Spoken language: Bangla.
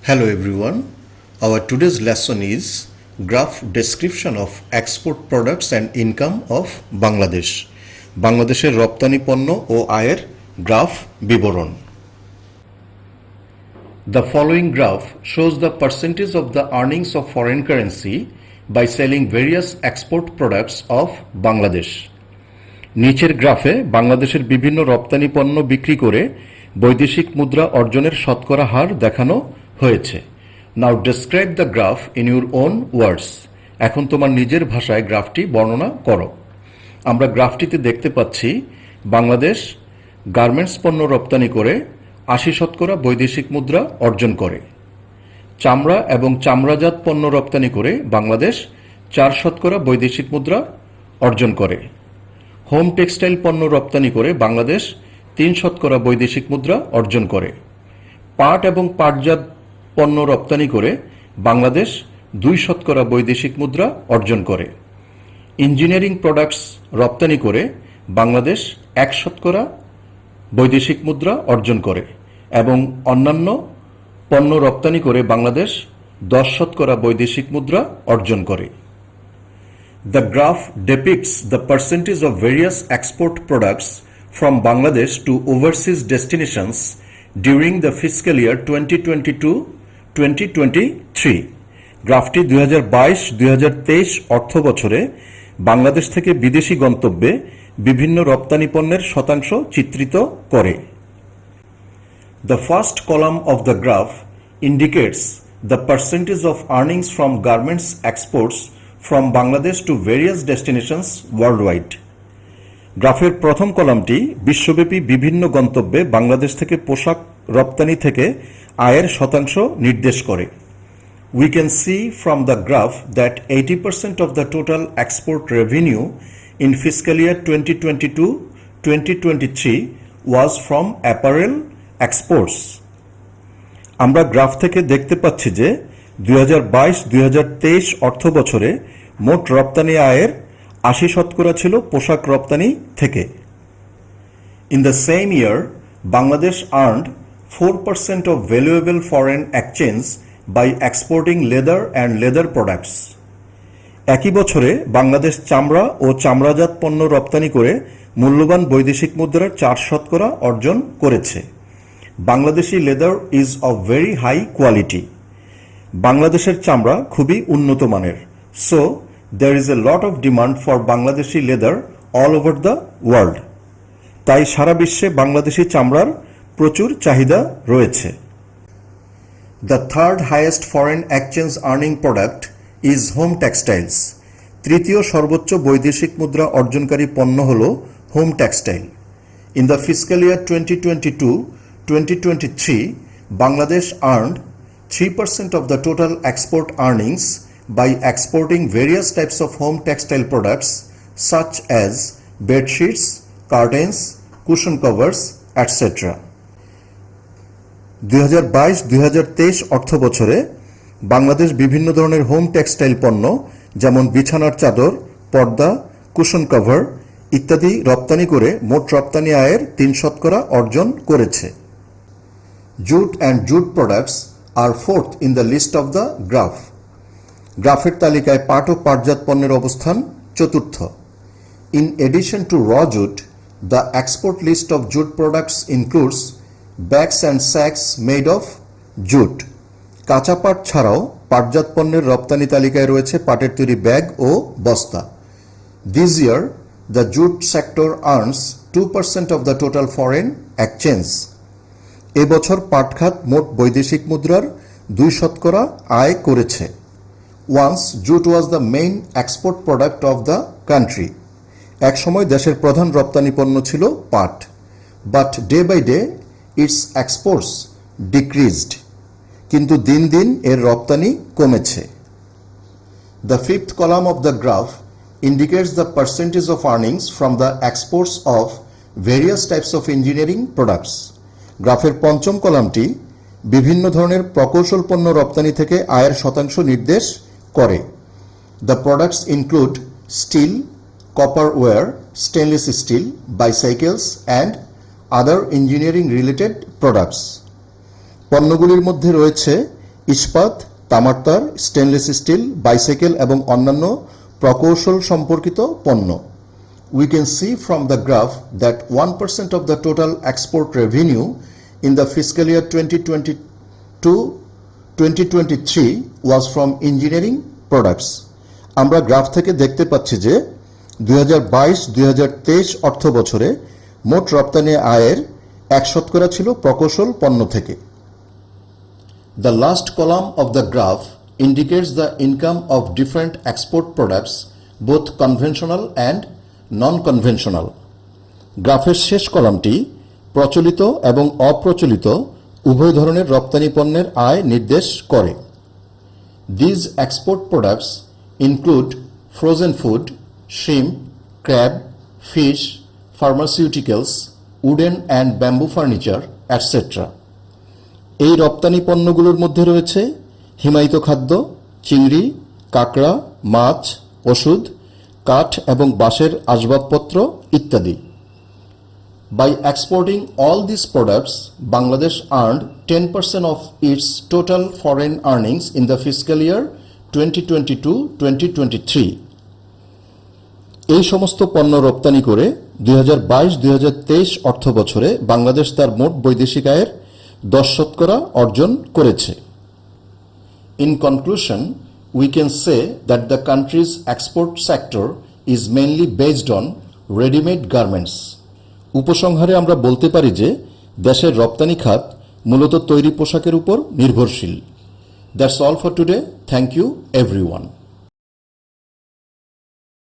Hello everyone. Our today's lesson is graph description of export products and income of Bangladesh. বাংলাদেশের রপ্তানি পণ্য ও আয়ের গ্রাফ বিবরণ। The following graph shows the percentage of the earnings of foreign currency by selling various export products of Bangladesh. নিচের গ্রাফে বাংলাদেশের বিভিন্ন রপ্তানি পণ্য বিক্রি করে বৈদেশিক মুদ্রা অর্জনের শতকরা হার দেখানো হয়েছে। Now describe the graph in your own words. এখন তোমার নিজের ভাষায় গ্রাফটি বর্ণনা করো। আমরা গ্রাফটিতে দেখতে পাচ্ছি বাংলাদেশ গার্মেন্টস পণ্য রপ্তানি করে ৮০% বৈদেশিক মুদ্রা অর্জন করে। চামড়া এবং চামড়াজাত পণ্য রপ্তানি করে বাংলাদেশ ৪% বৈদেশিক মুদ্রা অর্জন করে। হোম টেক্সটাইল পণ্য রপ্তানি করে বাংলাদেশ ৩% বৈদেশিক মুদ্রা অর্জন করে। পাট এবং পাটজাত পণ্য রপ্তানি করে বাংলাদেশ ২% বৈদেশিক মুদ্রা অর্জন করে। ইঞ্জিনিয়ারিং প্রোডাক্টস রপ্তানি করে বাংলাদেশ ১% বৈদেশিক মুদ্রা অর্জন করে এবং অন্যান্য পণ্য রপ্তানি করে বাংলাদেশ ১০% বৈদেশিক মুদ্রা অর্জন করে। The graph depicts the percentage of various export products from Bangladesh to overseas destinations during the fiscal year 2022-2023. গ্রাফটি 2022-2023 অর্থ বছরে বাংলাদেশ থেকে বিদেশি গন্তব্যে বিভিন্ন রপ্তানি পণ্যের শতাংশ চিত্রিত করে। The first column of the graph indicates the percentage of earnings from garments exports from Bangladesh to various destinations worldwide. গ্রাফের প্রথম কলামটি বিশ্বব্যাপী বিভিন্ন গন্তব্যে বাংলাদেশ থেকে পোশাক রপ্তানি থেকে আয়ের শতাংশ নির্দেশ করে। We can see from the graph that 80% of the total export revenue in fiscal year 2022-2023 was from apparel exports. আমরা গ্রাফ থেকে দেখতে পাচ্ছি যে 2022-2023 অর্থ বছরে মোট রপ্তানি আয়ের ৮০% ছিল পোশাক রপ্তানি থেকে। In the same year, Bangladesh earned 4% of valuable foreign exchange by exporting leather and leather products. একই বছরে বাংলাদেশ চামড়া ও চামড়াজাত পণ্য রপ্তানি করে মূল্যবান বৈদেশিক মুদ্রার ৪% অর্জন করেছে। Bangladeshi leather is of very high quality. বাংলাদেশের চামড়া খুবই উন্নত মানের। So there is a lot of demand for Bangladeshi leather all over the world. তাই সারা বিশ্বে বাংলাদেশি চামড়ার প্রচুর চাহিদা রয়েছে। The third highest foreign exchange earning product is home textiles. তৃতীয় সর্বোচ্চ বৈদেশিক মুদ্রা অর্জনকারী পণ্য হল home textile. In the fiscal year 2022-2023, Bangladesh earned 3% of the total export earnings by exporting various types of home textile products such as bed sheets, curtains, cushion covers, etc. 2022-2023 অর্থ বছরে বাংলাদেশ বিভিন্ন ধরনের হোম টেক্সটাইল পণ্য যেমন বিছানার চাদর, পর্দা, কুশন কভার ইত্যাদি রপ্তানি করে মোট রপ্তানি আয়ের ৩% অর্জন করেছে। Jute and jute products are fourth in the list of the graph. গ্রাফের তালিকায় পাট ও পাটজাত পণ্যের অবস্থান চতুর্থ। In addition to raw jute, the export list of jute products includes bags and sacks made of jute. কাঁচা পাট ছাড়াও পাটজাত পণ্যের রপ্তানি তালিকায় রয়েছে পাটের তৈরি ব্যাগ ও বস্তা। This year the jute sector earns 2% of the total foreign exchange. এবছর পাট খাত মোট বৈদেশিক মুদ্রার 2% আয় করেছে। Once jute was the main export product of the country. এক সময় দেশের প্রধান রপ্তানি পণ্য ছিল পাট। But day by day its exports decreased. কিন্তু দিন দিন এর রপ্তানি কমেছে। The fifth column of the graph indicates the percentage of earnings from the exports of various types of engineering products. গ্রাফের পঞ্চম কলামটি বিভিন্ন ধরনের প্রকৌশল পণ্য রপ্তানি থেকে আয়ের শতাংশ নির্দেশ করে। The products include steel, copper wire, stainless steel, bicycles and other engineering related products. পণ্যগুলির মধ্যে রয়েছে ইস্পাত, তামার তার, স্টেনলেস স্টিল, বাইসাইকেল এবং অন্যান্য প্রকৌশল সম্পর্কিত পণ্য। We can see from the graph that 1% of the total export revenue in the fiscal year 2022-2023 was from engineering products. আমরা গ্রাফ থেকে দেখতে পাচ্ছি যে 2022-2023 অর্থ বছরে মোট রপ্তানি আয়ের 1% ছিল প্রকৌশল পণ্য থেকে। The last column of the graph indicates the income of different export products, both conventional and non-conventional. গ্রাফের শেষ কলামটি প্রচলিত এবং অপ্রচলিত উভয় ধরনের রপ্তানি পণ্যের আয় নির্দেশ করে। These export products include frozen food, shrimp, crab, fish, pharmaceuticals, wooden and bamboo furniture, etc. এই রপ্তানি পণ্যগুলোর মধ্যে রয়েছে হিমায়িত খাদ্য, চিংড়ি, কাঁকড়া, মাছ, ওষুধ, কাঠ এবং বাঁশের আসবাবপত্র ইত্যাদি। By exporting all these products, Bangladesh earned 10% of its total foreign earnings in the fiscal year 2022-2023. এই সমস্ত পণ্য রপ্তানি করে 2022-2023 অর্থ বছরে বাংলাদেশ তার মোট বৈদেশিক আয়ের 10% অর্জন করেছে। In conclusion, we can say that the country's export sector is mainly based on ready-made garments. উপসংহারে আমরা বলতে পারি যে দেশের রপ্তানি খাত মূলত তৈরি পোশাকের উপর নির্ভরশীল। That's all for today. Thank you everyone.